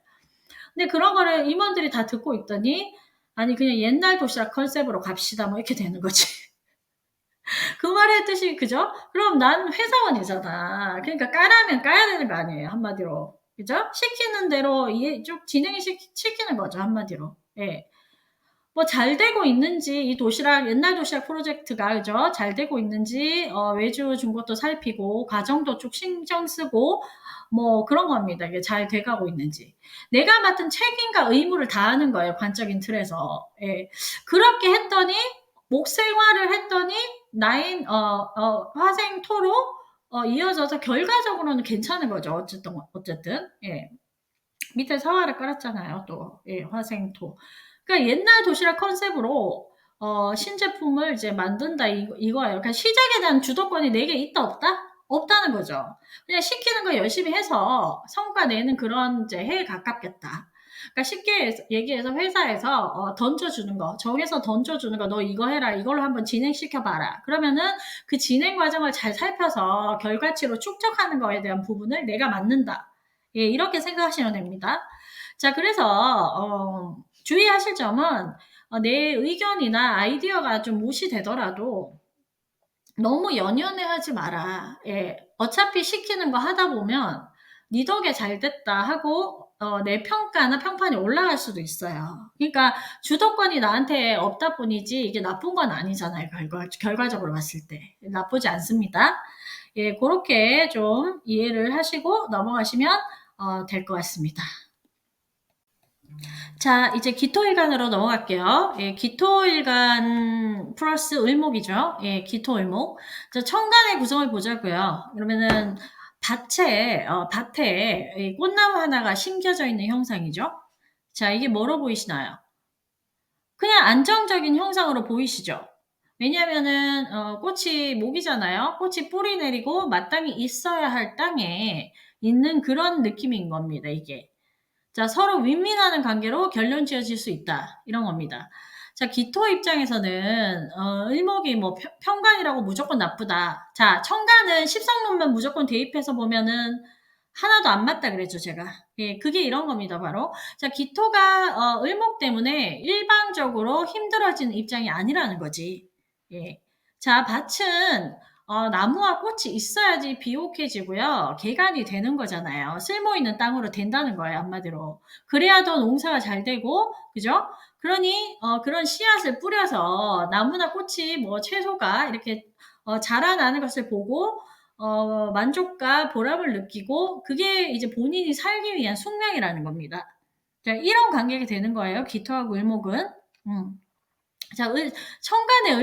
근데 그런 거를 임원들이 다 듣고 있더니 아니 그냥 옛날 도시락 컨셉으로 갑시다. 뭐 이렇게 되는 거지. 그 말의 뜻이 그죠? 그럼 난 회사원이잖아. 그러니까 까라면 까야 되는 거 아니에요, 한마디로. 그죠? 시키는 대로 쭉 진행이 시키는 거죠, 한마디로. 예. 뭐 잘 되고 있는지 이 도시락 옛날 도시락 프로젝트가 그죠? 잘 되고 있는지 외주 준 것도 살피고 과정도 쭉 신경 쓰고 뭐 그런 겁니다. 이게 잘 돼가고 있는지 내가 맡은 책임과 의무를 다하는 거예요. 관적인 틀에서. 예. 그렇게 했더니 목생활을 했더니 나인 화생토로 이어져서 결과적으로는 괜찮은 거죠. 어쨌든 예. 밑에 사활을 깔았잖아요. 또 예, 화생토. 그러니까 옛날 도시락 컨셉으로 신제품을 이제 만든다 이거예요. 그러니까 시작에 대한 주도권이 내게 있다 없다? 없다는 거죠. 그냥 시키는 거 열심히 해서 성과 내는 그런 이제 해에 가깝겠다. 그러니까 쉽게 얘기해서 회사에서 던져주는 거, 정해서 던져주는 거, 너 이거 해라, 이걸로 한번 진행시켜봐라. 그러면은 그 진행 과정을 잘 살펴서 결과치로 축적하는 거에 대한 부분을 내가 맡는다. 예, 이렇게 생각하시면 됩니다. 자, 그래서 주의하실 점은 내 의견이나 아이디어가 좀 무시되더라도 너무 연연해 하지 마라. 예. 어차피 시키는 거 하다 보면 네 덕에 잘 됐다 하고 내 평가나 평판이 올라갈 수도 있어요. 그러니까 주도권이 나한테 없다 뿐이지 이게 나쁜 건 아니잖아요. 결과적으로 봤을 때. 나쁘지 않습니다. 예, 그렇게 좀 이해를 하시고 넘어가시면 될 것 같습니다. 자, 이제 기토일간으로 넘어갈게요. 예, 기토일간 플러스 을목이죠. 예, 기토을목. 자, 천간의 구성을 보자고요. 그러면은 밭에 꽃나무 하나가 심겨져 있는 형상이죠. 자, 이게 뭐로 보이시나요? 그냥 안정적인 형상으로 보이시죠? 왜냐면은 꽃이 목이잖아요. 꽃이 뿌리 내리고 마땅히 있어야 할 땅에 있는 그런 느낌인 겁니다, 이게. 자, 서로 윈윈하는 관계로 결론 지어질 수 있다. 이런 겁니다. 자, 기토 입장에서는, 을목이 뭐 편간이라고 무조건 나쁘다. 자, 천간은 십성론만 무조건 대입해서 보면은 하나도 안 맞다 그랬죠, 제가. 예, 그게 이런 겁니다, 바로. 자, 기토가, 을목 때문에 일방적으로 힘들어지는 입장이 아니라는 거지. 예. 자, 밭은, 나무와 꽃이 있어야지 비옥해지고요. 개간이 되는 거잖아요. 쓸모 있는 땅으로 된다는 거예요, 한마디로. 그래야 더 농사가 잘 되고, 그죠? 그러니, 그런 씨앗을 뿌려서 나무나 꽃이 뭐 채소가 이렇게, 자라나는 것을 보고, 만족과 보람을 느끼고, 그게 이제 본인이 살기 위한 숙명이라는 겁니다. 자, 이런 관계가 되는 거예요, 기토하고 을목은. 자, 천간의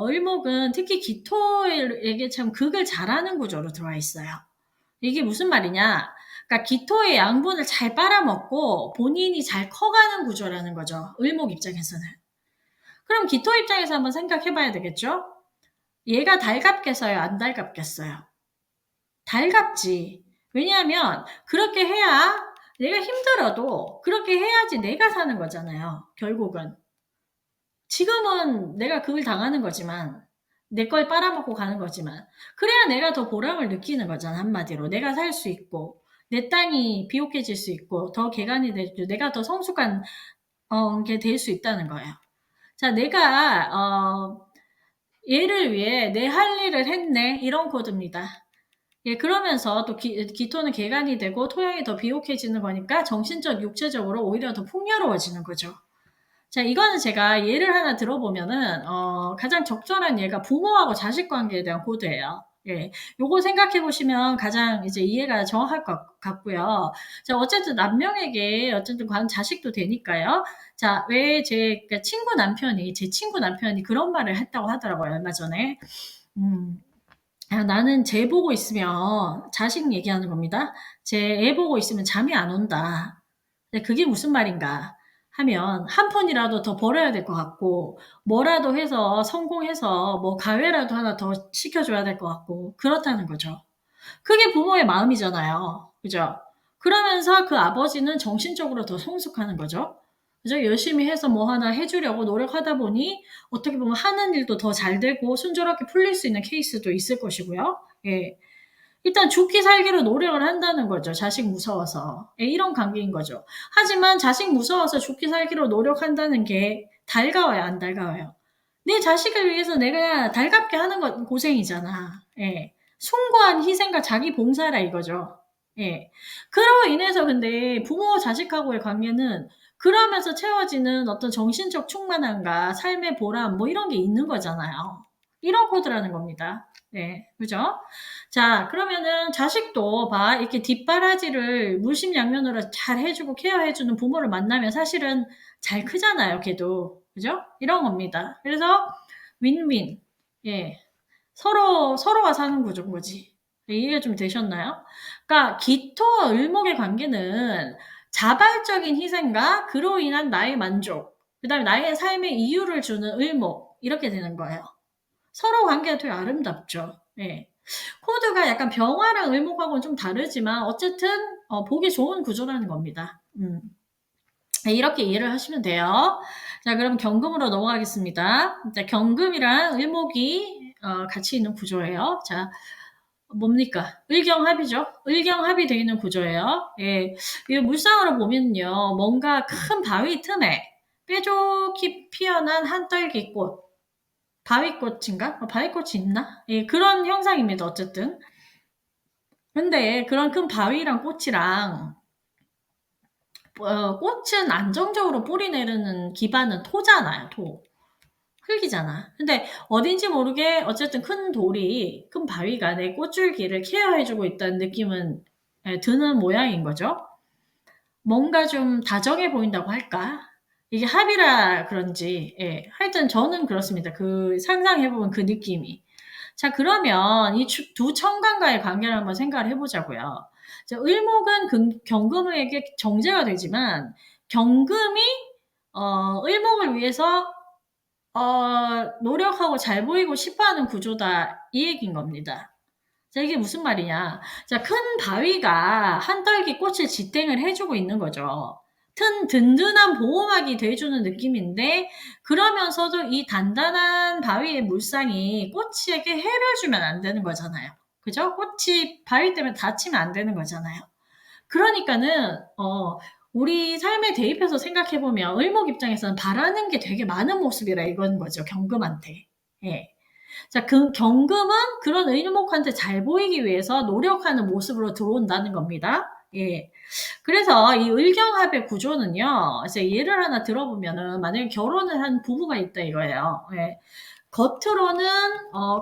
을목은 특히 기토에게 참 극을 잘하는 구조로 들어와 있어요. 이게 무슨 말이냐? 그러니까 기토의 양분을 잘 빨아먹고 본인이 잘 커가는 구조라는 거죠. 을목 입장에서는. 그럼 기토 입장에서 한번 생각해 봐야 되겠죠? 얘가 달갑겠어요? 안 달갑겠어요? 달갑지. 왜냐하면 그렇게 해야 내가 힘들어도 그렇게 해야지 내가 사는 거잖아요. 결국은. 지금은 내가 그걸 당하는 거지만 내 걸 빨아먹고 가는 거지만 그래야 내가 더 보람을 느끼는 거잖아. 한마디로. 내가 살 수 있고 내 땅이 비옥해질 수 있고 더 개간이 되고 내가 더 성숙한 게 될 수 있다는 거예요. 자, 내가 얘를 위해 내 할 일을 했네. 이런 코드입니다. 예, 그러면서 또 기토는 개간이 되고 토양이 더 비옥해지는 거니까 정신적, 육체적으로 오히려 더 풍요로워지는 거죠. 자, 이거는 제가 예를 하나 들어보면은, 가장 적절한 예가 부모하고 자식 관계에 대한 코드예요. 예. 요거 생각해 보시면 가장 이제 이해가 정확할 것 같고요. 자, 어쨌든 남명에게 어쨌든 자식도 되니까요. 자, 그러니까 제 친구 남편이 그런 말을 했다고 하더라고요, 얼마 전에. 음, 나는 쟤 보고 있으면, 자식 얘기하는 겁니다. 쟤 애 보고 있으면 잠이 안 온다. 근데 그게 무슨 말인가 하면, 한 푼이라도 더 벌어야 될 것 같고, 뭐라도 해서 성공해서 뭐 가회라도 하나 더 시켜줘야 될 것 같고, 그렇다는 거죠. 그게 부모의 마음이잖아요. 그죠? 그러면서 그 아버지는 정신적으로 더 성숙하는 거죠. 그죠? 열심히 해서 뭐 하나 해주려고 노력하다 보니 어떻게 보면 하는 일도 더 잘 되고 순조롭게 풀릴 수 있는 케이스도 있을 것이고요. 예. 일단 죽기 살기로 노력을 한다는 거죠. 자식 무서워서. 예, 이런 관계인 거죠. 하지만 자식 무서워서 죽기 살기로 노력한다는 게 달가워요, 안 달가워요? 내 자식을 위해서 내가 달갑게 하는 건 고생이잖아. 예. 숭고한 희생과 자기 봉사라 이거죠. 예. 그로 인해서 근데 부모 자식하고의 관계는 그러면서 채워지는 어떤 정신적 충만함과 삶의 보람 뭐 이런 게 있는 거잖아요. 이런 코드라는 겁니다. 네. 그죠? 자, 그러면은 자식도 봐. 이렇게 뒷바라지를 물심양면으로 잘 해주고 케어해주는 부모를 만나면 사실은 잘 크잖아요, 걔도. 그죠? 이런 겁니다. 그래서 윈윈. 예. 서로가 사는 구조인 거지. 이해가 좀 되셨나요? 그러니까 기토와 을목의 관계는 자발적인 희생과 그로 인한 나의 만족. 그다음에 나의 삶의 이유를 주는 을목 이렇게 되는 거예요. 서로 관계가 되게 아름답죠. 예. 코드가 약간 병화랑 을목하고는 좀 다르지만 어쨌든 보기 좋은 구조라는 겁니다. 네, 이렇게 이해를 하시면 돼요. 자, 그럼 경금으로 넘어가겠습니다. 자, 경금이랑 을목이 같이 있는 구조예요. 자, 뭡니까? 을경합이죠. 을경합이 되어 있는 구조예요. 예. 이 물상으로 보면요. 뭔가 큰 바위 틈에 뾰족히 피어난 한떨기꽃, 바위꽃인가? 바위꽃이 있나? 예, 그런 형상입니다. 어쨌든. 근데 그런 큰 바위랑 꽃이랑 꽃은 안정적으로 뿌리 내리는 기반은 토잖아요. 토. 흙이잖아. 근데 어딘지 모르게 어쨌든 큰 돌이, 큰 바위가 내 꽃줄기를 케어해주고 있다는 느낌은 드는 모양인 거죠. 뭔가 좀 다정해 보인다고 할까? 이게 합이라 그런지, 예. 하여튼 저는 그렇습니다. 그 상상해보면 그 느낌이. 자, 그러면 이 두 천간과의 관계를 한번 생각을 해보자고요. 자, 을목은 경금에게 정제가 되지만 경금이 을목을 위해서 노력하고 잘 보이고 싶어하는 구조다 이 얘기인 겁니다. 자, 이게 무슨 말이냐? 자, 큰 바위가 한떨기 꽃을 지탱을 해주고 있는 거죠. 든든한 보호막이 돼주는 느낌인데 그러면서도 이 단단한 바위의 물상이 꽃에게 해를 주면 안 되는 거잖아요. 그죠? 꽃이 바위 때문에 다치면 안 되는 거잖아요. 그러니까는 우리 삶에 대입해서 생각해보면 을목 입장에서는 바라는 게 되게 많은 모습이라 이건 거죠. 경금한테. 예. 자, 경금은 그런 을목한테 잘 보이기 위해서 노력하는 모습으로 들어온다는 겁니다. 예. 그래서 이 을경합의 구조는요, 이제 예를 하나 들어보면은, 만약에 결혼을 한 부부가 있다 이거예요. 예. 겉으로는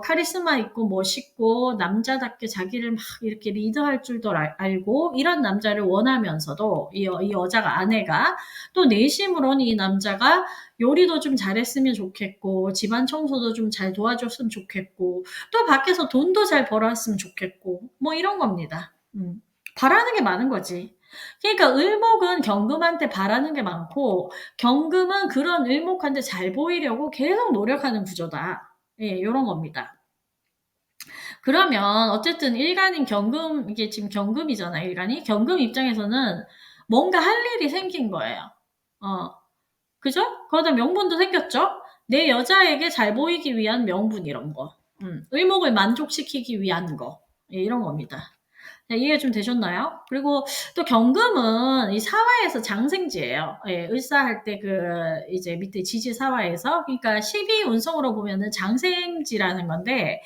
카리스마 있고 멋있고 남자답게 자기를 막 이렇게 리드할 줄도 알고 이런 남자를 원하면서도 이 여자가 아내가 또 내심으로는 이 남자가 요리도 좀 잘했으면 좋겠고 집안 청소도 좀 잘 도와줬으면 좋겠고 또 밖에서 돈도 잘 벌어왔으면 좋겠고 뭐 이런 겁니다. 바라는 게 많은 거지. 그러니까 을목은 경금한테 바라는 게 많고 경금은 그런 을목한테 잘 보이려고 계속 노력하는 구조다. 예, 요런 겁니다. 그러면 어쨌든 일간인 경금, 이게 지금 경금이잖아, 일간이. 경금 입장에서는 뭔가 할 일이 생긴 거예요. 그죠? 거기다 명분도 생겼죠? 내 여자에게 잘 보이기 위한 명분 이런 거. 을목을 만족시키기 위한 거. 예, 이런 겁니다. 네, 이해 좀 되셨나요? 그리고 또 경금은 이 사화에서 장생지예요. 예, 을사할 때 이제 밑에 지지 사화에서. 그러니까 12운성으로 보면은 장생지라는 건데,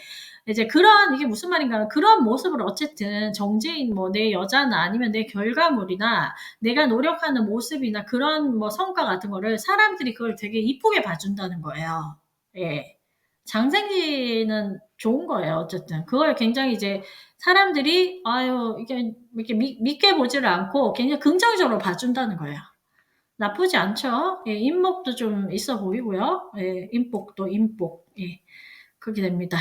이제 이게 무슨 말인가 하면 그런 모습을 어쨌든 정제인 뭐 내 여자나 아니면 내 결과물이나 내가 노력하는 모습이나 그런 뭐 성과 같은 거를 사람들이 그걸 되게 이쁘게 봐준다는 거예요. 예. 장생지는 좋은 거예요, 어쨌든. 그걸 굉장히 이제 사람들이, 아유, 이렇게 믿게 보지를 않고 굉장히 긍정적으로 봐준다는 거예요. 나쁘지 않죠? 예, 인목도 좀 있어 보이고요. 예, 인복도 인복. 예, 그렇게 됩니다.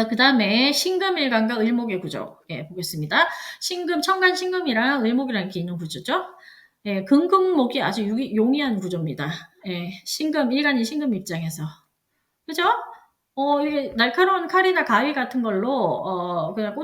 그 다음에 신금일간과 을목의 구조. 예, 보겠습니다. 천간 신금이랑 을목이랑 이렇게 있는 구조죠. 예, 금금목이 아주 용이한 구조입니다. 예, 일간인 신금 입장에서. 그죠? 이게 날카로운 칼이나 가위 같은 걸로, 그냥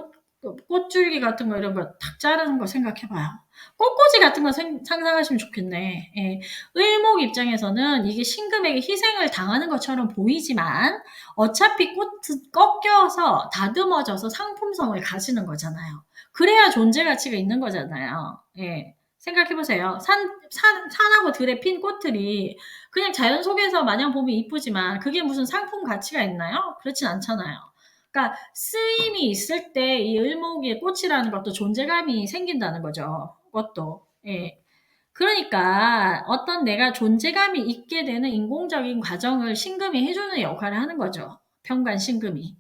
꽃줄기 같은 거 이런 거 탁 자르는 거 생각해봐요. 꽃꽂이 같은 거 상상하시면 좋겠네. 예. 을목 입장에서는 이게 신금에게 희생을 당하는 것처럼 보이지만 어차피 꽃은 꺾여서 다듬어져서 상품성을 가지는 거잖아요. 그래야 존재 가치가 있는 거잖아요. 예. 생각해보세요. 산하고 들에 핀 꽃들이 그냥 자연 속에서 마냥 보면 이쁘지만 그게 무슨 상품 가치가 있나요? 그렇진 않잖아요. 그러니까 쓰임이 있을 때 이 을목의 꽃이라는 것도 존재감이 생긴다는 거죠. 그것도. 예. 그러니까 어떤 내가 존재감이 있게 되는 인공적인 과정을 신금이 해주는 역할을 하는 거죠. 편관 신금이.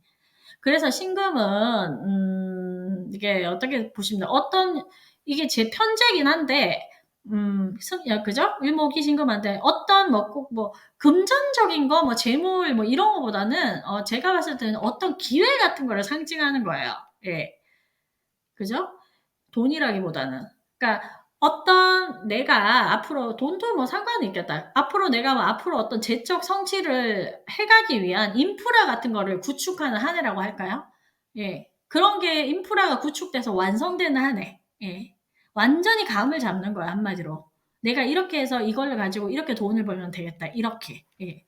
그래서 신금은 이게 어떻게 보시면 이게 제 편제긴 한데 그죠? 을목이 신금한데 어떤 꼭 금전적인 거, 재물 이런 거보다는 제가 봤을 때는 어떤 기회 같은 거를 상징하는 거예요. 예. 그죠? 돈이라기보다는. 그러니까 어떤 내가 앞으로 돈도 뭐 상관이 있겠다. 앞으로 내가 뭐 앞으로 어떤 재적 성취를 해가기 위한 인프라 같은 거를 구축하는 한 해라고 할까요? 예. 그런 게 인프라가 구축돼서 완성되는 한 해. 예. 완전히 감을 잡는 거야, 한마디로. 내가 이렇게 해서 이걸 가지고 이렇게 돈을 벌면 되겠다. 이렇게. 예.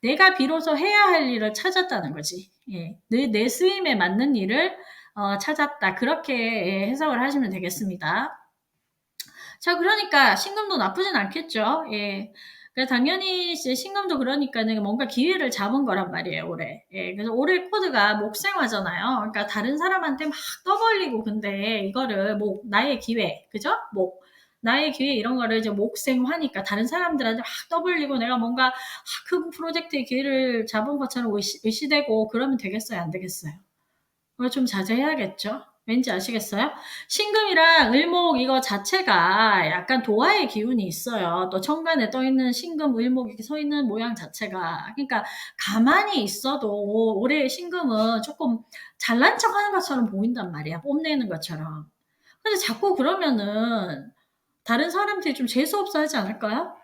내가 비로소 해야 할 일을 찾았다는 거지. 예. 내 수임에 맞는 일을 찾았다. 그렇게 예, 해석을 하시면 되겠습니다. 자, 그러니까 신금도 나쁘진 않겠죠. 예. 당연히 이제 신금도 그러니까는 뭔가 기회를 잡은 거란 말이에요, 올해. 예. 그래서 올해 코드가 목생화잖아요. 그러니까 다른 사람한테 막 떠벌리고 근데 이거를 뭐 나의 기회, 그죠? 나의 기회 이런 거를 이제 목생화니까 다른 사람들한테 막 떠벌리고 내가 뭔가 큰 프로젝트의 기회를 잡은 것처럼 의시되고 그러면 되겠어요, 안 되겠어요? 그걸 좀 자제해야겠죠? 왠지 아시겠어요? 신금이랑 을목 이거 자체가 약간 도화의 기운이 있어요. 또 천간에 떠있는 신금, 을목이 서 있는 모양 자체가. 그러니까 가만히 있어도 올해의 신금은 조금 잘난 척 하는 것처럼 보인단 말이야. 뽐내는 것처럼. 근데 자꾸 그러면은 다른 사람들이 좀 재수없어 하지 않을까요?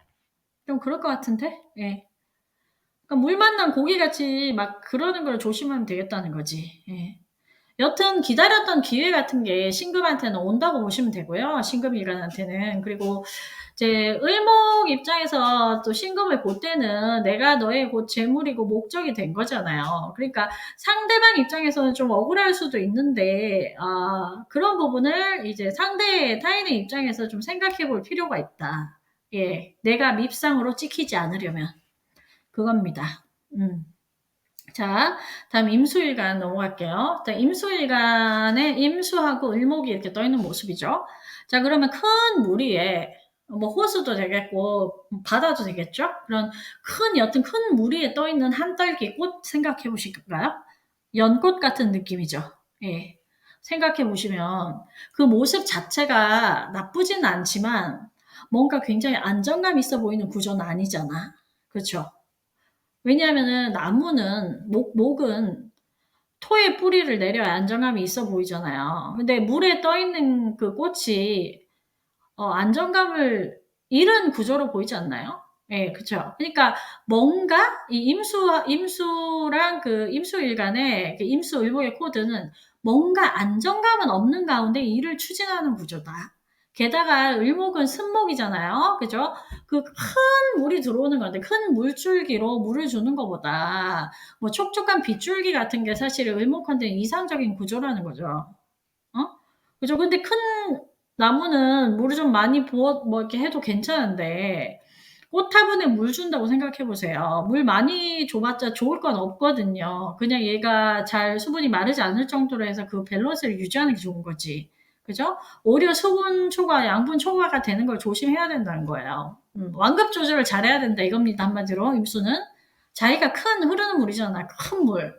좀 그럴 것 같은데? 예. 그러니까 물 만난 고기같이 막 그러는 걸 조심하면 되겠다는 거지. 예. 여튼 기다렸던 기회 같은 게 신금한테는 온다고 보시면 되고요. 신금일간한테는. 그리고 이제 을목 입장에서 또 신금을 볼 때는 내가 너의 곧 재물이고 목적이 된 거잖아요. 그러니까 상대방 입장에서는 좀 억울할 수도 있는데 그런 부분을 이제 상대 타인의 입장에서 좀 생각해 볼 필요가 있다. 예, 내가 밉상으로 찍히지 않으려면 그겁니다. 자, 다음 임수일간 넘어갈게요. 자, 임수일간에 임수하고 을목이 이렇게 떠있는 모습이죠. 자, 그러면 큰 무리에, 뭐 호수도 되겠고, 바다도 되겠죠? 그런 여튼 큰 무리에 떠있는 한떨기 꽃 생각해 보실까요? 연꽃 같은 느낌이죠. 예. 생각해 보시면 그 모습 자체가 나쁘진 않지만 뭔가 굉장히 안정감 있어 보이는 구조는 아니잖아. 그렇죠? 왜냐하면은 나무는 목은 토에 뿌리를 내려야 안정감이 있어 보이잖아요. 근데 물에 떠 있는 그 꽃이 안정감을 잃은 구조로 보이지 않나요? 예, 그쵸. 그러니까 뭔가 이 임수랑 그 임수일간의 그 임수일목의 코드는 뭔가 안정감은 없는 가운데 일을 추진하는 구조다. 게다가 을목은 승목이잖아요. 그죠? 그 큰 물이 들어오는 건데 큰 물줄기로 물을 주는 것보다 뭐 촉촉한 빗줄기 같은 게 사실 을목한테는 이상적인 구조라는 거죠. 어? 그죠? 근데 큰 나무는 물을 좀 많이 부어 뭐 이렇게 해도 괜찮은데 꽃화분에 물 준다고 생각해 보세요. 물 많이 줘봤자 좋을 건 없거든요. 그냥 얘가 잘 수분이 마르지 않을 정도로 해서 그 밸런스를 유지하는 게 좋은 거지. 그죠? 오히려 수분 초과, 양분 초과가 되는 걸 조심해야 된다는 거예요. 완급 조절을 잘해야 된다 이겁니다. 한마디로 임수는 자기가 큰 흐르는 물이잖아. 큰 물.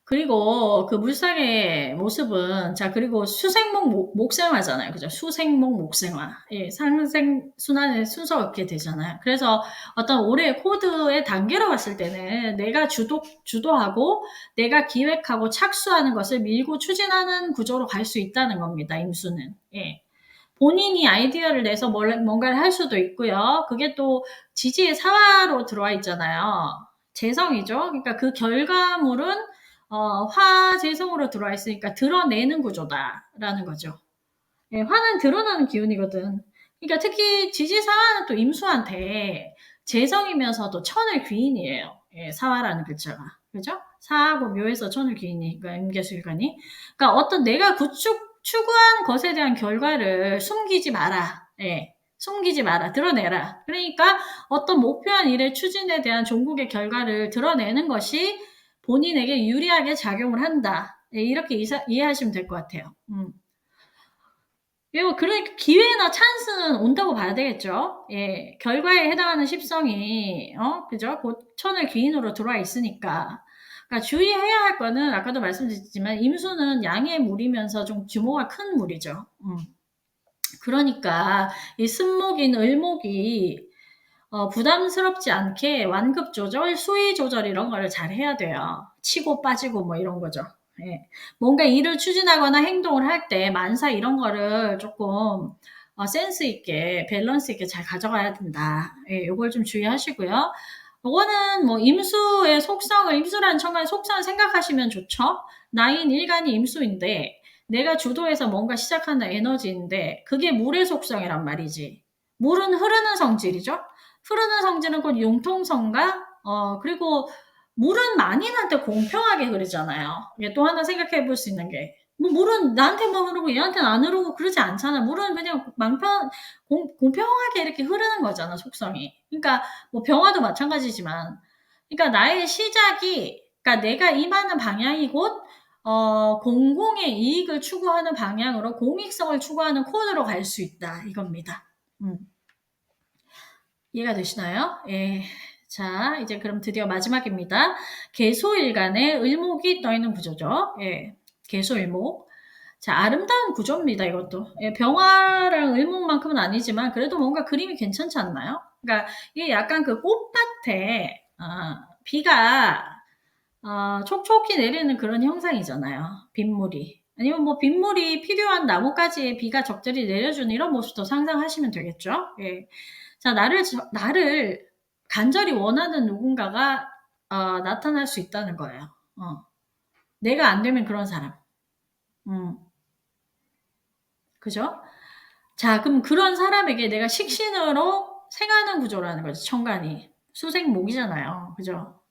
그리고 그 물상의 모습은 자 그리고 수생목 목생화잖아요. 그죠? 수생목 목생화. 예, 상생 순환의 순서가 그렇게 되잖아요. 그래서 어떤 올해의 코드의 단계로 봤을 때는 내가 주도하고 내가 기획하고 착수하는 것을 밀고 추진하는 구조로 갈 수 있다는 겁니다. 임수는. 예. 본인이 아이디어를 내서 뭔가를 할 수도 있고요. 그게 또 지지의 사화로 들어와 있잖아요. 재성이죠. 그러니까 그 결과물은 화재성으로 들어와 있으니까 드러내는 구조다라는 거죠. 예, 화는 드러나는 기운이거든. 그러니까 특히 지지사화는 또 임수한테 재성이면서도 천을 귀인이에요. 예, 사화라는 글자가. 그죠? 사하고 묘에서 천을 귀인이, 그러니까 임계수일간이. 그러니까 어떤 내가 추구한 것에 대한 결과를 숨기지 마라. 예. 숨기지 마라. 드러내라. 그러니까 어떤 목표한 일의 추진에 대한 종국의 결과를 드러내는 것이 본인에게 유리하게 작용을 한다. 예, 이렇게 이해하시면 될 것 같아요. 그리고 그러니까 기회나 찬스는 온다고 봐야 되겠죠. 예, 결과에 해당하는 십성이 그죠? 곧 천을 귀인으로 들어와 있으니까. 그러니까 주의해야 할 거는 아까도 말씀드렸지만 임수는 양의 물이면서 좀 규모가 큰 물이죠. 그러니까 이 승목인 을목이 부담스럽지 않게 완급 조절, 수위 조절 이런 거를 잘 해야 돼요. 치고 빠지고 뭐 이런 거죠. 예. 뭔가 일을 추진하거나 행동을 할 때 만사 이런 거를 조금 센스 있게 밸런스 있게 잘 가져가야 된다. 예, 요걸 좀 주의하시고요. 요거는 뭐 임수의 속성을 임수라는 천간의 속성을 생각하시면 좋죠. 나인 일간이 임수인데 내가 주도해서 뭔가 시작하는 에너지인데 그게 물의 속성이란 말이지. 물은 흐르는 성질이죠. 흐르는 성질은 곧 융통성과 그리고 물은 만인한테 공평하게 흐르잖아요. 이게 또 하나 생각해 볼 수 있는 게 뭐 물은 나한테만 흐르고 얘한테는 안 흐르고 그러지 않잖아. 물은 그냥 공평하게 이렇게 흐르는 거잖아, 속성이. 그러니까 뭐 병화도 마찬가지지만 그러니까 나의 시작이 그러니까 내가 임하는 방향이 곧 공공의 이익을 추구하는 방향으로 공익성을 추구하는 코드로 갈 수 있다 이겁니다. 이해가 되시나요? 예. 자, 이제 그럼 드디어 마지막입니다. 계소일간에 을목이 떠있는 구조죠. 예. 계소일목. 자, 아름다운 구조입니다, 이것도. 예, 병화랑 을목만큼은 아니지만 그래도 뭔가 그림이 괜찮지 않나요? 그러니까 이게 약간 그 꽃밭에 비가 촉촉히 내리는 그런 형상이잖아요. 빗물이. 아니면 뭐 빗물이 필요한 나뭇가지에 비가 적절히 내려주는 이런 모습도 상상하시면 되겠죠. 예. 자, 나를 간절히 원하는 누군가가 나타날 수 있다는 거예요. 내가 안 되면 그런 사람. 그죠? 자, 그럼 그런 사람에게 내가 식신으로 생하는 구조라는 거죠. 천간이. 수생목이잖아요. 그죠?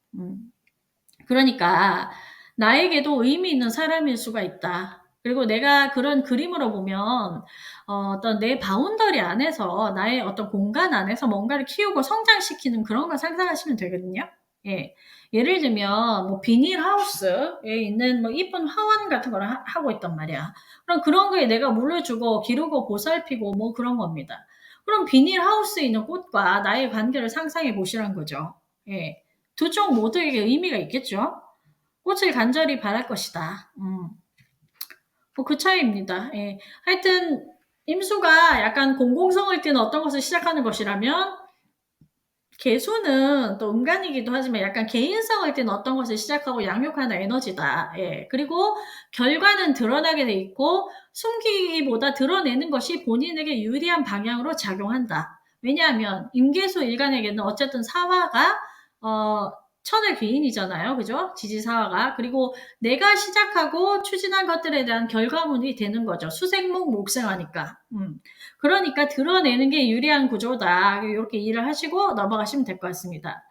그러니까 나에게도 의미 있는 사람일 수가 있다. 그리고 내가 그런 그림으로 보면 어떤 내 바운더리 안에서 나의 어떤 공간 안에서 뭔가를 키우고 성장시키는 그런 걸 상상하시면 되거든요. 예. 예를 들면 뭐 비닐하우스에 있는 뭐 이쁜 화원 같은 걸 하고 있단 말이야. 그럼 그런 거에 내가 물을 주고 기르고 보살피고 뭐 그런 겁니다. 그럼 비닐하우스에 있는 꽃과 나의 관계를 상상해 보시란 거죠. 예. 두 쪽 모두에게 의미가 있겠죠. 꽃을 간절히 바랄 것이다. 그 차이입니다. 예. 하여튼 임수가 약간 공공성을 띠는 어떤 것을 시작하는 것이라면 개수는 또 음간이기도 하지만 약간 개인성을 띠는 어떤 것을 시작하고 양육하는 에너지다. 예. 그리고 결과는 드러나게 돼 있고 숨기기보다 드러내는 것이 본인에게 유리한 방향으로 작용한다. 왜냐하면 임계수 일간에게는 어쨌든 사화가 천의 귀인이잖아요. 그죠? 지지사화가. 그리고 내가 시작하고 추진한 것들에 대한 결과물이 되는 거죠. 수생목 목생하니까. 그러니까 드러내는 게 유리한 구조다. 이렇게 이해를 하시고 넘어가시면 될 것 같습니다.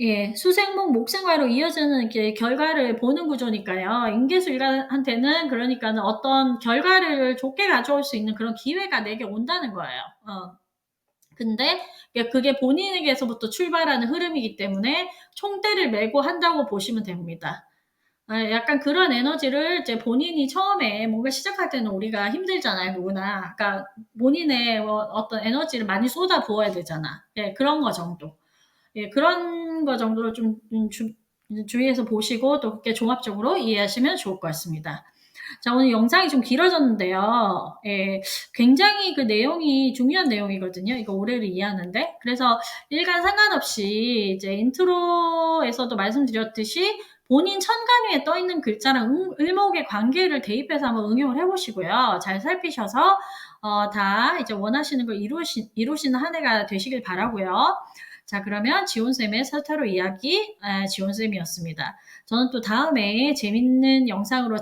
예, 수생목 목생화로 이어지는 이렇게 결과를 보는 구조니까요. 임계수일간한테는 그러니까는 어떤 결과를 좋게 가져올 수 있는 그런 기회가 내게 온다는 거예요. 근데 그게 본인에게서부터 출발하는 흐름이기 때문에 총대를 메고 한다고 보시면 됩니다. 약간 그런 에너지를 이제 본인이 처음에 뭔가 시작할 때는 우리가 힘들잖아요, 누구나. 그러니까 본인의 어떤 에너지를 많이 쏟아 부어야 되잖아. 예, 그런 거 정도. 예, 그런 거 정도로 좀 주의해서 보시고 또 그렇게 종합적으로 이해하시면 좋을 것 같습니다. 자, 오늘 영상이 좀 길어졌는데요. 예, 굉장히 그 내용이 중요한 내용이거든요. 이거 오래를 이해하는데. 그래서 일간 상관없이 이제 인트로에서도 말씀드렸듯이 본인 천간 위에 떠 있는 글자랑 을목의 관계를 대입해서 한번 응용을 해보시고요. 잘 살피셔서 다 이제 원하시는 걸 이루시는 한 해가 되시길 바라고요. 자, 그러면 지온쌤의 설타로 이야기 지온쌤이었습니다. 저는 또 다음에 재밌는 영상으로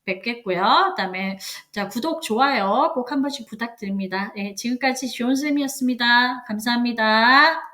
뵙겠고요. 그다음에 자, 구독, 좋아요 꼭 한 번씩 부탁드립니다. 네, 지금까지 지온쌤이었습니다. 감사합니다.